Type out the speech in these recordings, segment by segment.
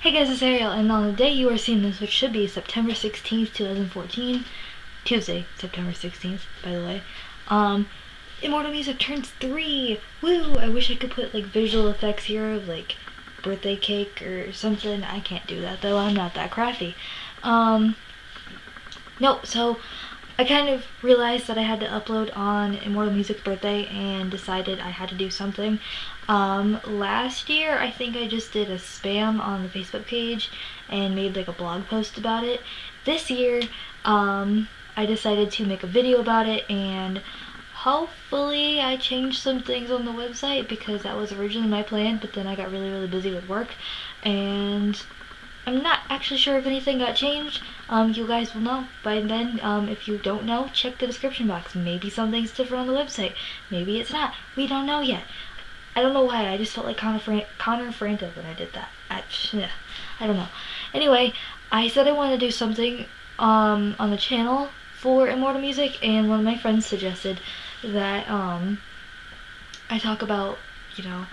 Hey guys, it's Ariel, and on the day you are seeing this, which should be September 16th, 2014, Tuesday, September 16th, by the way, Immortal Music turns 3! Woo! I wish I could put, like, visual effects here of, like, birthday cake or something. I can't do that, though. I'm not that crafty. No, so I kind of realized that I had to upload on Immortal Music's birthday and decided I had to do something. Last year I think I just did a spam on the Facebook page and made like a blog post about it. This year, I decided to make a video about it, and hopefully I changed some things on the website because that was originally my plan, but then I got really busy with work, and I'm not actually sure if anything got changed. You guys will know by then. If you don't know, check the description box. Maybe something's different on the website. Maybe it's not. We don't know yet. I don't know why. I just felt like Connor Franta when I did that. I don't know. Anyway, I said I wanted to do something on the channel for Immortal Music, and one of my friends suggested that I talk about, you know,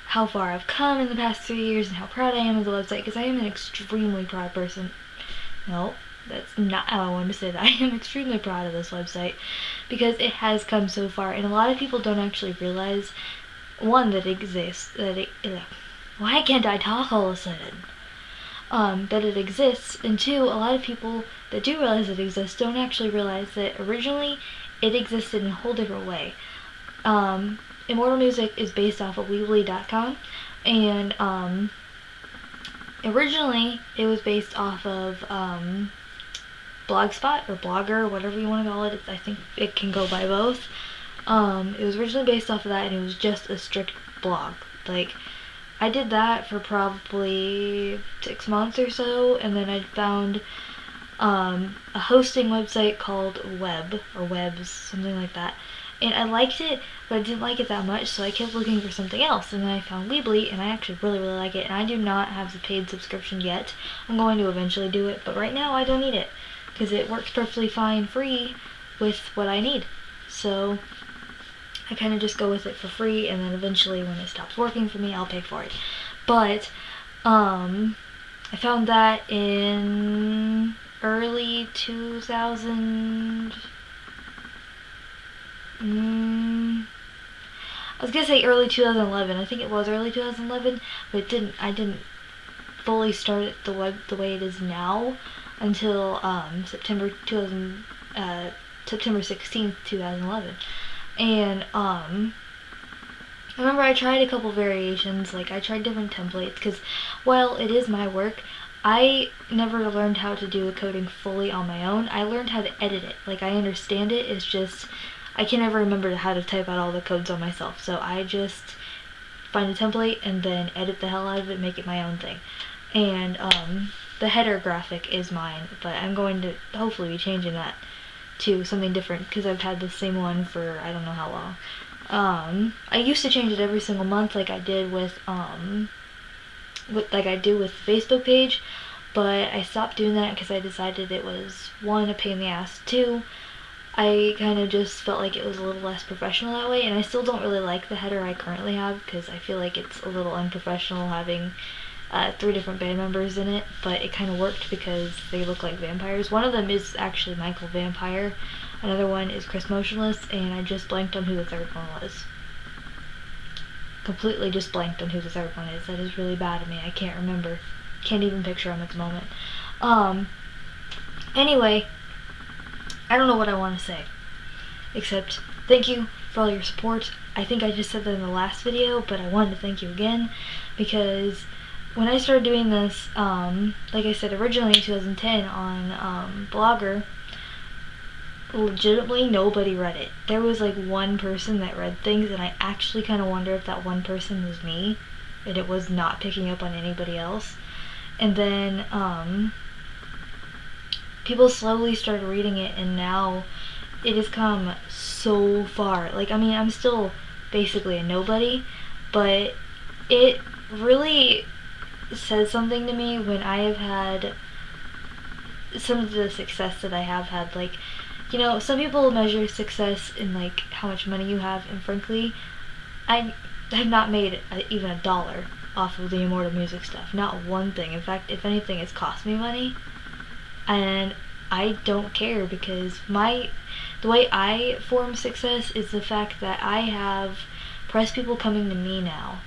how far I've come in the past 3 years and how proud I am of the website, because I am an extremely proud person. No, that's not how I wanted to say that. I am extremely proud of this website because it has come so far, and a lot of people don't actually realize, one, that it exists, why can't I talk all of a sudden? That it exists, and two, a lot of people that do realize it exists don't actually realize that originally it existed in a whole different way. Immortal Music is based off of Weebly.com, and originally it was based off of Blogspot or Blogger, whatever you want to call it. I think it can go by both. It was originally based off of that, and it was just a strict blog. Like, I did that for probably 6 months or so, and then I found a hosting website called Web, or Webs, something like that. And I liked it, but I didn't like it that much, so I kept looking for something else. And then I found Weebly, and I actually really like it. And I do not have the paid subscription yet. I'm going to eventually do it, but right now I don't need it, because it works perfectly fine free with what I need. So I kind of just go with it for free, and then eventually when it stops working for me, I'll pay for it. But I found that in early 2000. I was gonna say early 2011. I think it was early 2011, but I didn't fully start it the way it is now until September 16th, 2011. And I remember I tried a couple variations. Like, I tried different templates, because while it is my work, I never learned how to do the coding fully on my own. I learned how to edit it. Like, I understand it, it's just I can never remember how to type out all the codes on myself. So I just find a template and then edit the hell out of it, make it my own thing. And the header graphic is mine, but I'm going to hopefully be changing that to something different, because I've had the same one for I don't know how long. I used to change it every single month, like I did with like I do with the Facebook page, but I stopped doing that because I decided it was, one, a pain in the ass, two, I kind of just felt like it was a little less professional that way, and I still don't really like the header I currently have because I feel like it's a little unprofessional having 3 different band members in it, but it kind of worked because they look like vampires. One of them is actually Michael Vampire, another one is Chris Motionless, and I just blanked on who the third one was. Completely just blanked on who the third one is. That is really bad of me. I can't remember. Can't even picture him at the moment. Anyway, I don't know what I want to say, except thank you for all your support. I think I just said that in the last video, but I wanted to thank you again, because when I started doing this, like I said, originally in 2010 on Blogger, legitimately nobody read it. There was like one person that read things, and I actually kind of wonder if that one person was me, and it was not picking up on anybody else. And then people slowly started reading it, and now it has come so far. Like, I mean, I'm still basically a nobody, but it really says something to me when I have had some of the success that I have had. Like, you know, some people measure success in like how much money you have, and frankly, I have not made even $1 off of the Immortal music stuff. Not one thing. In fact, if anything, it's cost me money. And I don't care, because the way I form success is the fact that I have press people coming to me now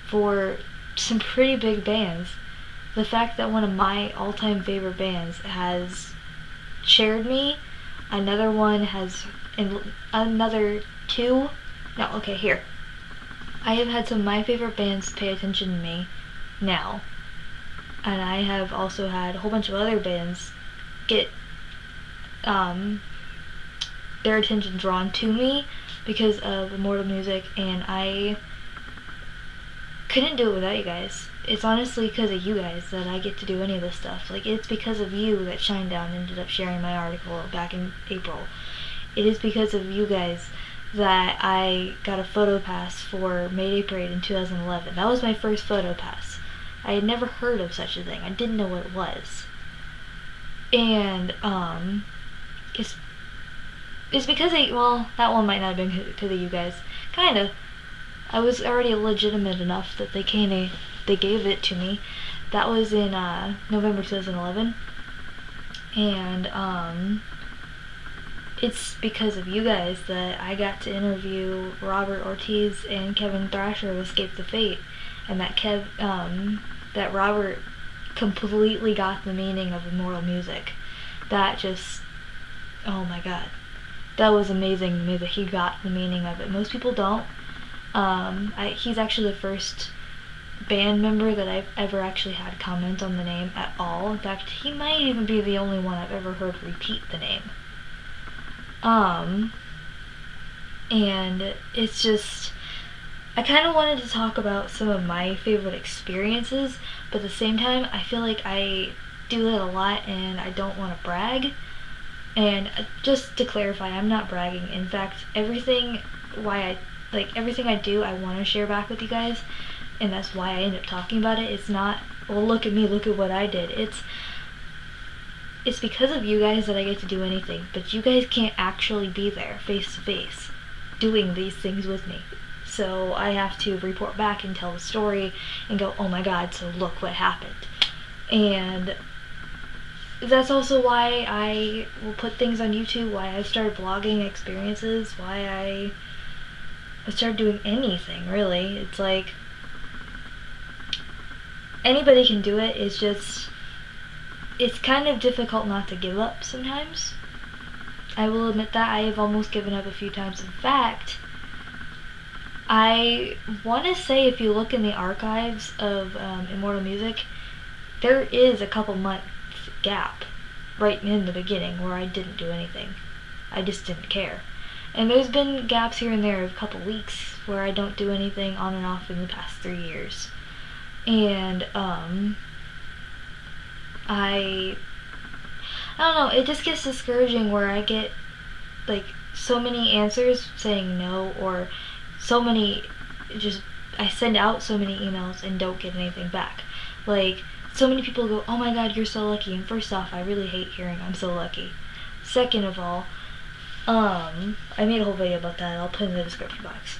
for some pretty big bands. The fact that one of my all-time favorite bands has shared me, another one has, and another two, no, okay, here. I have had some of my favorite bands pay attention to me now, and I have also had a whole bunch of other bands get their attention drawn to me because of Immortal music, and I couldn't do it without you guys. It's honestly because of you guys that I get to do any of this stuff. Like, it's because of you that Shinedown ended up sharing my article back in April. It is because of you guys that I got a photo pass for Mayday Parade in 2011. That was my first photo pass. I had never heard of such a thing. I didn't know what it was. And, it's because that one might not have been because of you guys. Kinda. I was already legitimate enough that they gave it to me. That was in, November 2011. And, it's because of you guys that I got to interview Robert Ortiz and Kevin Thrasher of Escape the Fate, and that Robert completely got the meaning of Immortal music. That just, oh my god, that was amazing to me that he got the meaning of it. Most people don't. He's actually the first band member that I've ever actually had comment on the name at all. In fact, he might even be the only one I've ever heard repeat the name. And it's just, I kind of wanted to talk about some of my favorite experiences, but at the same time, I feel like I do that a lot and I don't want to brag. And just to clarify, I'm not bragging. In fact, everything I do, I want to share back with you guys, and that's why I end up talking about it. It's not, well, look at me, look at what I did. It's because of you guys that I get to do anything, but you guys can't actually be there face to face doing these things with me. So I have to report back and tell the story and go, oh my god, so look what happened. And that's also why I will put things on YouTube, why I started vlogging experiences, why I started doing anything, really. It's like, anybody can do it. It's just, it's kind of difficult not to give up sometimes. I will admit that I have almost given up a few times. In fact, I want to say if you look in the archives of Immortal Music, there is a couple month gap right in the beginning where I didn't do anything. I just didn't care. And there's been gaps here and there of a couple weeks where I don't do anything on and off in the past 3 years. And, I don't know, it just gets discouraging where I get, like, so many answers saying no, or so many, I send out so many emails and don't get anything back. Like, so many people go, oh my god, you're so lucky, and first off, I really hate hearing I'm so lucky. Second of all, I made a whole video about that, I'll put it in the description box.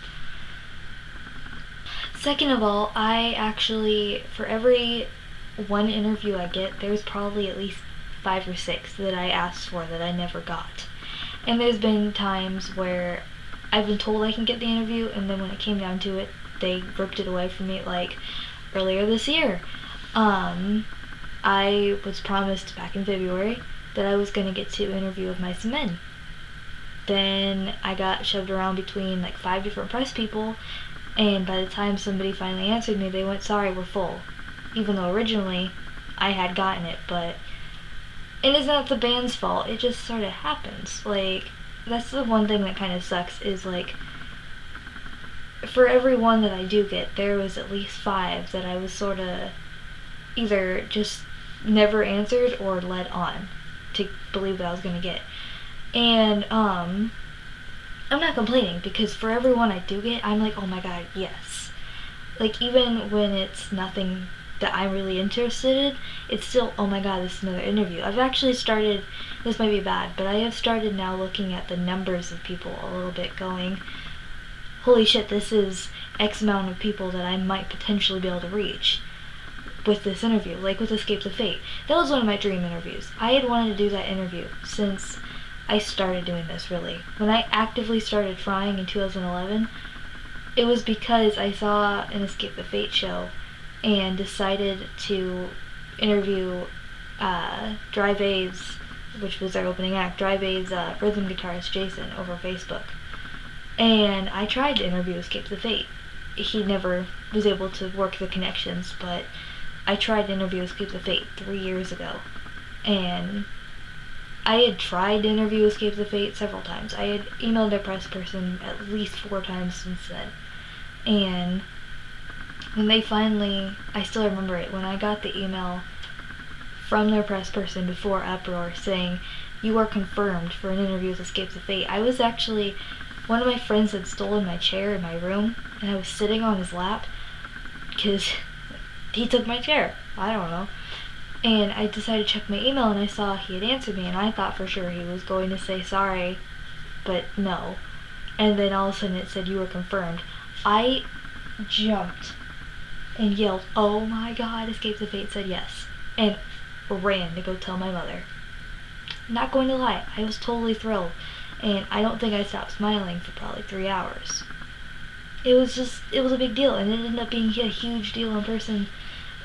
Second of all, I actually, for every one interview I get, there's probably at least 5 or 6 that I asked for that I never got. And there's been times where I've been told I can get the interview, and then when it came down to it, they ripped it away from me. Like, earlier this year, I was promised back in February that I was going to get to interview with Mice and Men. Then I got shoved around between like 5 different press people, and by the time somebody finally answered me, they went, sorry, we're full. Even though originally I had gotten it, but, and it's not the band's fault, it just sort of happens. Like, that's the one thing that kind of sucks, is like, for every one that I do get, there was at least 5 that I was sort of either just never answered or led on to believe that I was going to get. And, I'm not complaining, because for every one I do get, I'm like, oh my god, yes. Like, even when it's nothing that I'm really interested in, it's still, oh my god, this is another interview. I've actually started, this might be bad, but I have started now looking at the numbers of people a little bit, going, holy shit, this is X amount of people that I might potentially be able to reach with this interview, like with Escape the Fate. That was one of my dream interviews. I had wanted to do that interview since I started doing this, really. When I actively started trying in 2011, it was because I saw an Escape the Fate show and decided to interview Drive A's, which was their opening act, Drive A's rhythm guitarist Jason over Facebook. And I tried to interview Escape the Fate. He never was able to work the connections, but I tried to interview Escape the Fate 3 years ago. And I had tried to interview Escape the Fate several times. I had emailed their press person at least 4 times since then. And when they finally, I still remember it, when I got the email from their press person before Uproar saying, "You are confirmed for an interview with Escape the Fate," I was actually, one of my friends had stolen my chair in my room, and I was sitting on his lap, because he took my chair. I don't know. And I decided to check my email, and I saw he had answered me, and I thought for sure he was going to say sorry, but no. And then all of a sudden it said, "You were confirmed." I jumped and yelled, "Oh my god, Escape the Fate said yes," and ran to go tell my mother. Not going to lie, I was totally thrilled, and I don't think I stopped smiling for probably 3 hours. It was a big deal, and it ended up being a huge deal in person,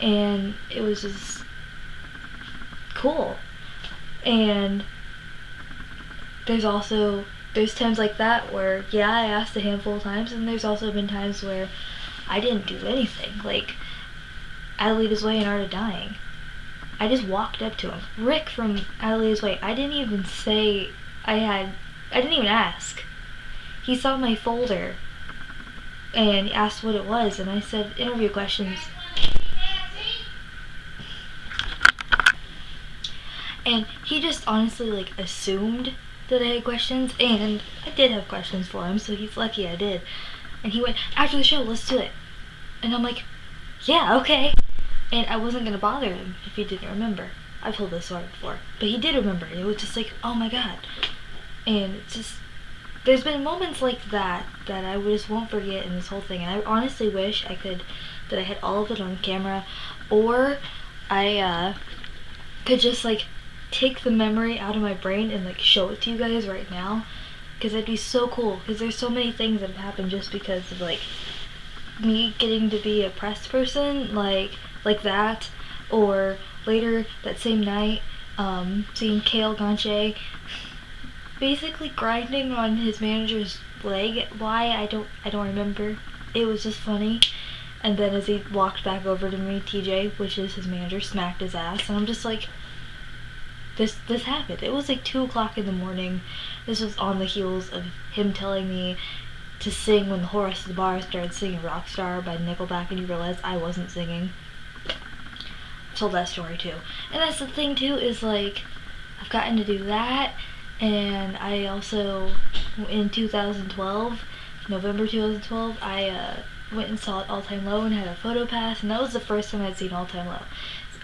and it was just cool. And there's times like that where, yeah, I asked a handful of times, and there's also been times where I didn't do anything, like Adelita's Way and Art of Dying. I just walked up to him. Rick from Adelita's Way, I didn't even ask. He saw my folder and asked what it was, and I said, "Interview questions." And he just honestly, assumed that I had questions, and I did have questions for him, so he's lucky I did. And he went, "After the show, let's do it." And I'm like, "Yeah, okay." And I wasn't gonna bother him if he didn't remember. I've told this story before. But he did remember, and it was just like, oh my god. And it's just, there's been moments like that I just won't forget in this whole thing. And I honestly wish that I had all of it on camera, or I could just take the memory out of my brain and show it to you guys right now. Because it'd be so cool, because there's so many things that have happened just because of me getting to be a press person, like that, or later that same night, seeing Kale Ganche basically grinding on his manager's leg. Why, I don't remember. It was just funny. And then as he walked back over to me, TJ, which is his manager, smacked his ass, and I'm just like, this happened. It was 2 o'clock in the morning. This was on the heels of him telling me to sing when the Horace the Bar started singing Rockstar by Nickelback, and you realized I wasn't singing. I've told that story too. And that's the thing too, is I've gotten to do that, and I also, in 2012, November 2012, I went and saw All Time Low and had a photo pass, and that was the first time I'd seen All Time Low.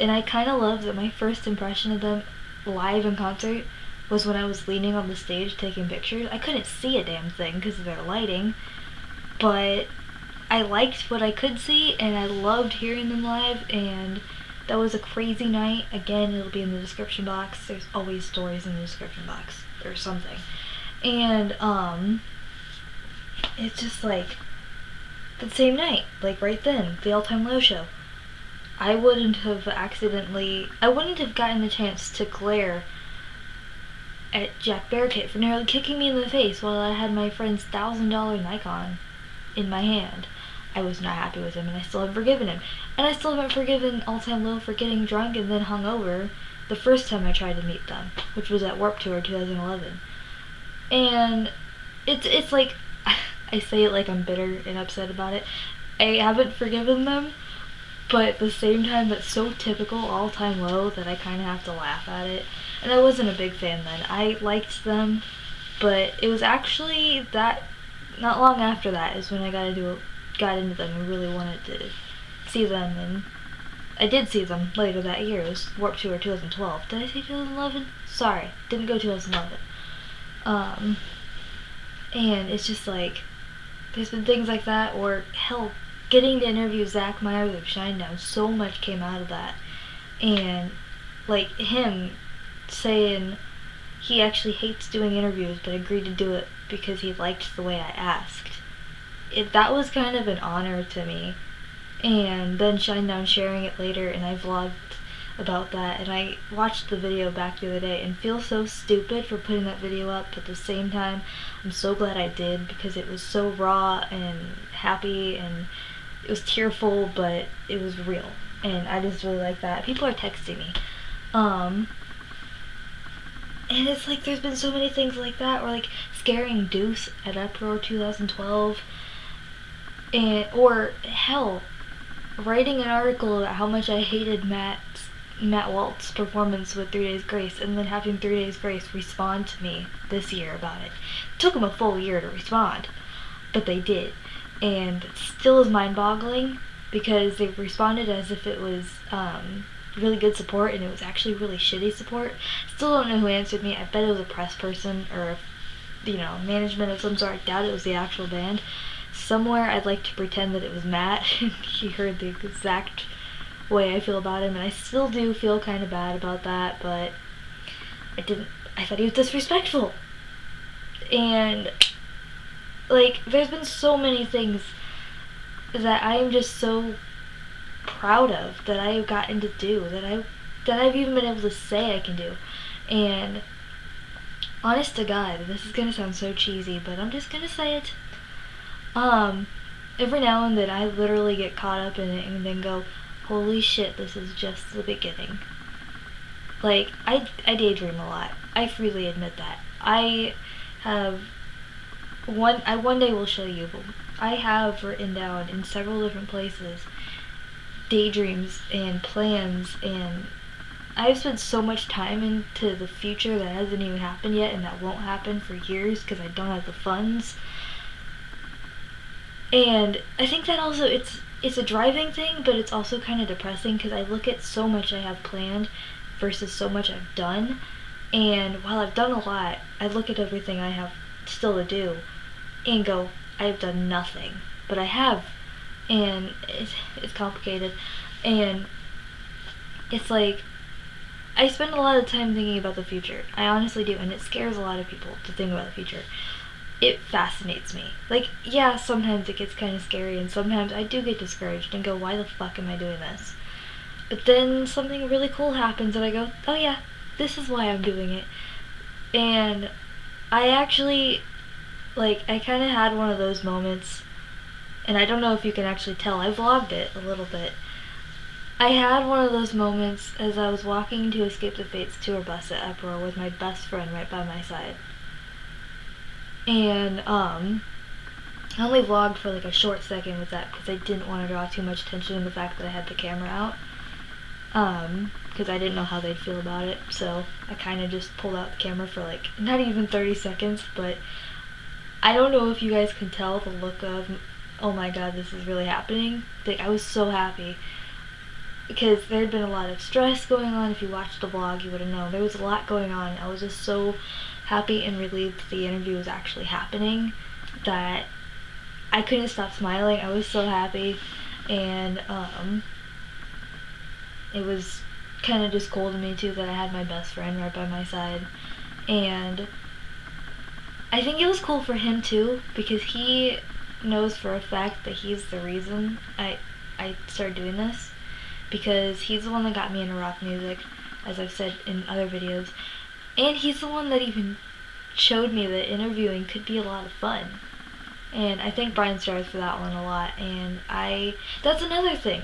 And I kind of love that my first impression of them live in concert was when I was leaning on the stage taking pictures. I couldn't see a damn thing because of their lighting, but I liked what I could see, and I loved hearing them live, and that was a crazy night. Again, it'll be in the description box. There's always stories in the description box or something. And it's just the same night, right then, the All Time Low show. I wouldn't have gotten the chance to glare at Jack Bearcat for nearly kicking me in the face while I had my friend's $1,000 Nikon in my hand. I was not happy with him, and I still haven't forgiven him. And I still haven't forgiven All Time Low for getting drunk and then hungover the first time I tried to meet them, which was at Warped Tour 2011. And it's I say it like I'm bitter and upset about it. I haven't forgiven them, but at the same time, that's so typical All Time Low that I kind of have to laugh at it. And I wasn't a big fan then. I liked them, but it was actually that not long after that is when I got into them and really wanted to see them. And I did see them later that year. It was Warped Tour 2012. Did I say 2011? Sorry, didn't go 2011. And it's just there's been things like that, or hell, getting to interview Zach Myers of Shinedown, so much came out of that. And like him saying he actually hates doing interviews but agreed to do it because he liked the way I asked. That was kind of an honor to me. And then Shinedown sharing it later, and I vlogged about that, and I watched the video back the other day and feel so stupid for putting that video up, but at the same time I'm so glad I did because it was so raw and happy, and it was tearful, but it was real, and I just really like that. People are texting me, and it's like there's been so many things like that, or like scaring Deuce at Uproar 2012, and or hell, writing an article about how much I hated Matt Walt's performance with 3 Days Grace, and then having 3 Days Grace respond to me this year about it. It took them a full year to respond, but they did, and it still is mind-boggling because they responded as if it was really good support, and it was actually really shitty support. Still don't know who answered me. I bet it was a press person or management of some sort. I doubt it was the actual band. Somewhere I'd like to pretend that it was Matt. He heard the exact way I feel about him, and I still do feel kind of bad about that, but I thought he was disrespectful. And like there's been so many things that I am just so proud of that I've gotten to do, that I've even been able to say I can do. And honest to God, this is gonna sound so cheesy, but I'm just gonna say it. Every now and then I literally get caught up in it and then go, holy shit, this is just the beginning. Like, I daydream a lot. I freely admit that. I one day will show you, but I have written down in several different places daydreams and plans, and I've spent so much time into the future that hasn't even happened yet, and that won't happen for years because I don't have the funds. And I think that also it's a driving thing, but it's also kind of depressing because I look at so much I have planned versus so much I've done, and while I've done a lot, I look at everything I have still to do and go, I've done nothing, but I have, and it's complicated, and it's like I spend a lot of time thinking about the future. I honestly do, and it scares a lot of people to think about the future. It fascinates me. Like, yeah, sometimes it gets kind of scary, and sometimes I do get discouraged and go, why the fuck am I doing this? But then something really cool happens, and I go, oh yeah, this is why I'm doing it. And I actually, like, I kind of had one of those moments, and I don't know if you can actually tell, I vlogged it a little bit. I had one of those moments as I was walking to Escape the Fates tour bus at Uproar with my best friend right by my side. And I only vlogged for like a short second with that because I didn't want to draw too much attention to the fact that I had the camera out, because I didn't know how they'd feel about it. So I kind of just pulled out the camera for like not even 30 seconds, but I don't know if you guys can tell the look of, oh my god, this is really happening. Like, I was so happy because there had been a lot of stress going on. If you watched the vlog, you would have known there was a lot going on. I was just so happy and relieved the interview was actually happening that I couldn't stop smiling. I was so happy, and it was kind of just cool to me too that I had my best friend right by my side, and I think it was cool for him too because he knows for a fact that he's the reason I started doing this, because he's the one that got me into rock music, as I've said in other videos. And he's the one that even showed me that interviewing could be a lot of fun. And I thank Brian Stars for that one a lot. And that's another thing.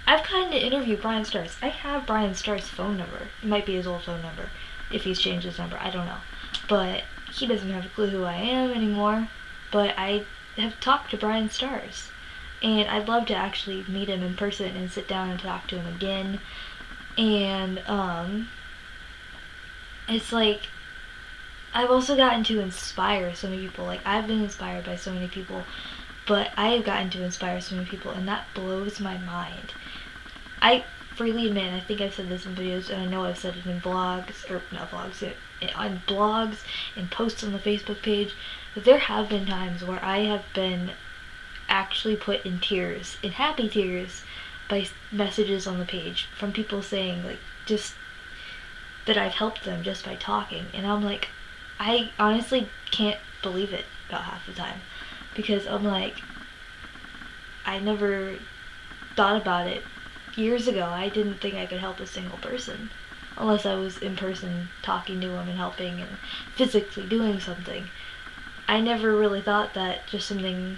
I've gotten to interview Brian Stars. I have Brian Stars' phone number. It might be his old phone number. If he's changed his number, I don't know. But he doesn't have a clue who I am anymore. But I have talked to Brian Stars. And I'd love to actually meet him in person and sit down and talk to him again. And it's like I've also gotten to inspire so many people. Like, I've been inspired by so many people, but I have gotten to inspire so many people, and that blows my mind. I freely admit, and I think I've said this in videos, and I know I've said it in vlogs, or not vlogs, on blogs and posts on the Facebook page, But there have been times where I have been actually put in tears, in happy tears, by messages on the page from people saying, like, just that I've helped them just by talking. And I'm like, I honestly can't believe it about half the time. Because I'm like, I never thought about it. Years ago, I didn't think I could help a single person. Unless I was in person talking to them and helping and physically doing something. I never really thought that just something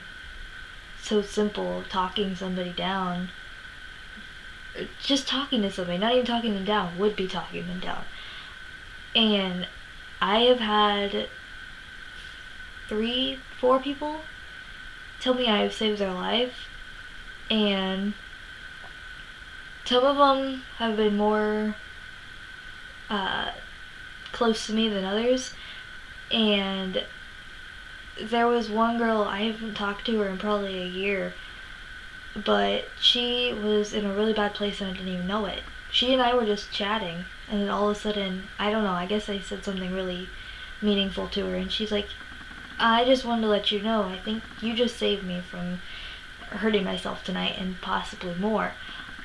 so simple, talking somebody down, just talking to somebody, not even talking them down, would be talking them down. And I have had 3, 4 people tell me I have saved their life, and some of them have been more close to me than others. And there was one girl, I haven't talked to her in probably a year, but she was in a really bad place and I didn't even know it. She and I were just chatting, and then all of a sudden, I don't know, I guess I said something really meaningful to her, and she's like, I just wanted to let you know, I think you just saved me from hurting myself tonight and possibly more.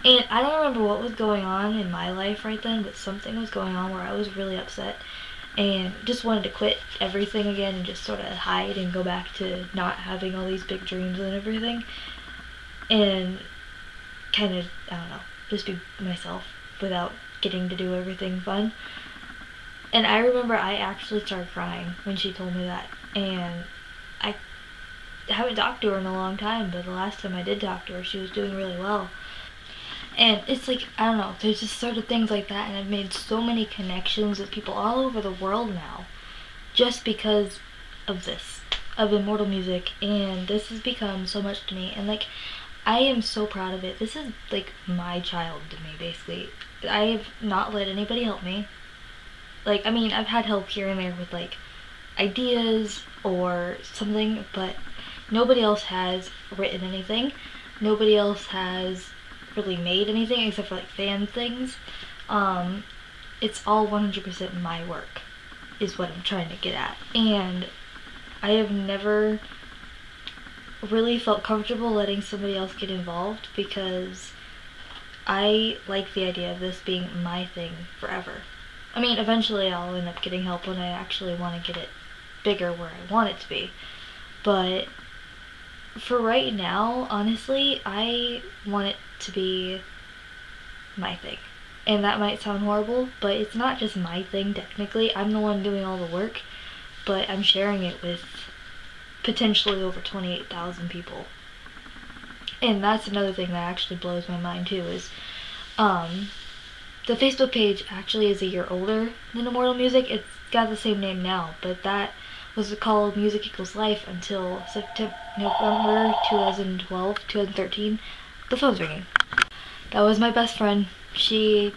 And I don't remember what was going on in my life right then, but something was going on where I was really upset and just wanted to quit everything again and just sort of hide and go back to not having all these big dreams and everything. And kind of, I don't know, just be myself without getting to do everything fun. And I remember I actually started crying when she told me that. And I haven't talked to her in a long time, but the last time I did talk to her, she was doing really well. And it's like, I don't know, there's just sort of things like that, and I've made so many connections with people all over the world now just because of this, of Immortal music, and this has become so much to me, and like, I am so proud of it. This is like my child to me, basically. I have not let anybody help me. Like, I mean, I've had help here and there with like ideas or something, but nobody else has written anything. Nobody else has really made anything except for like fan things. It's all 100% my work is what I'm trying to get at. And I have never really felt comfortable letting somebody else get involved because I like the idea of this being my thing forever. I mean, eventually I'll end up getting help when I actually want to get it bigger where I want it to be. But for right now, honestly, I want it to be my thing. And that might sound horrible, but it's not just my thing technically. I'm the one doing all the work, but I'm sharing it with potentially over 28,000 people. And that's another thing that actually blows my mind too, is the Facebook page actually is a year older than Immortal Music. It's got the same name now, but that was called Music Equals Life until November 2012, 2013. The phone's ringing. That was my best friend. She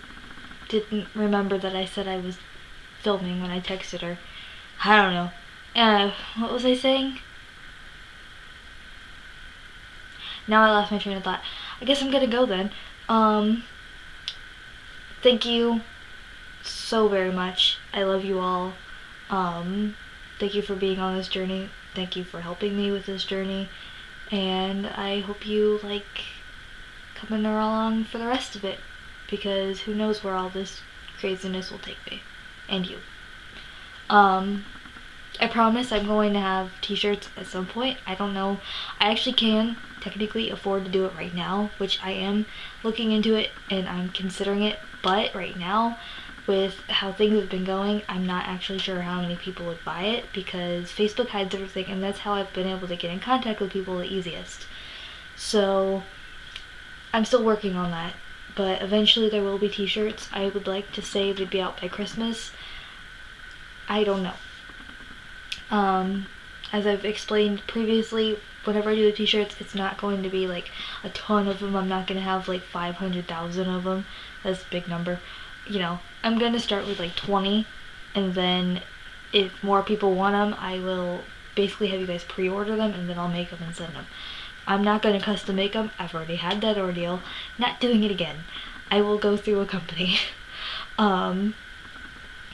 didn't remember that I said I was filming when I texted her. I don't know. What was I saying? Now I lost my train of thought. I guess I'm gonna go then. Thank you so very much. I love you all. Thank you for being on this journey. Thank you for helping me with this journey. And I hope you like coming along for the rest of it, because who knows where all this craziness will take me. And you. I promise I'm going to have t-shirts at some point. I don't know. I actually can technically afford to do it right now, which I am looking into it and I'm considering it. But right now, with how things have been going, I'm not actually sure how many people would buy it because Facebook hides everything, and that's how I've been able to get in contact with people the easiest. So I'm still working on that, but eventually there will be t-shirts. I would like to say they'd be out by Christmas. I don't know. As I've explained previously, whenever I do the t-shirts, it's not going to be like a ton of them. I'm not going to have like 500,000 of them. That's a big number. You know, I'm going to start with like 20, and then if more people want them, I will basically have you guys pre-order them, and then I'll make them and send them. I'm not going to custom make them. I've already had that ordeal. Not doing it again. I will go through a company.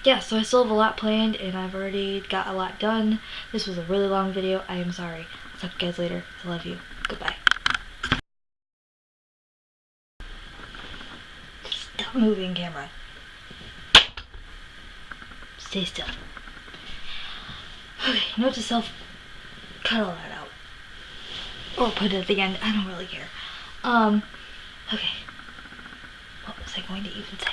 yeah, so I still have a lot planned, and I've already got a lot done. This was a really long video. I am sorry. I'll talk to you guys later. I love you. Goodbye. Stop moving, camera. Stay still. Okay, note to self, cut all that out. Or put it at the end. I don't really care. Okay. What was I going to even say?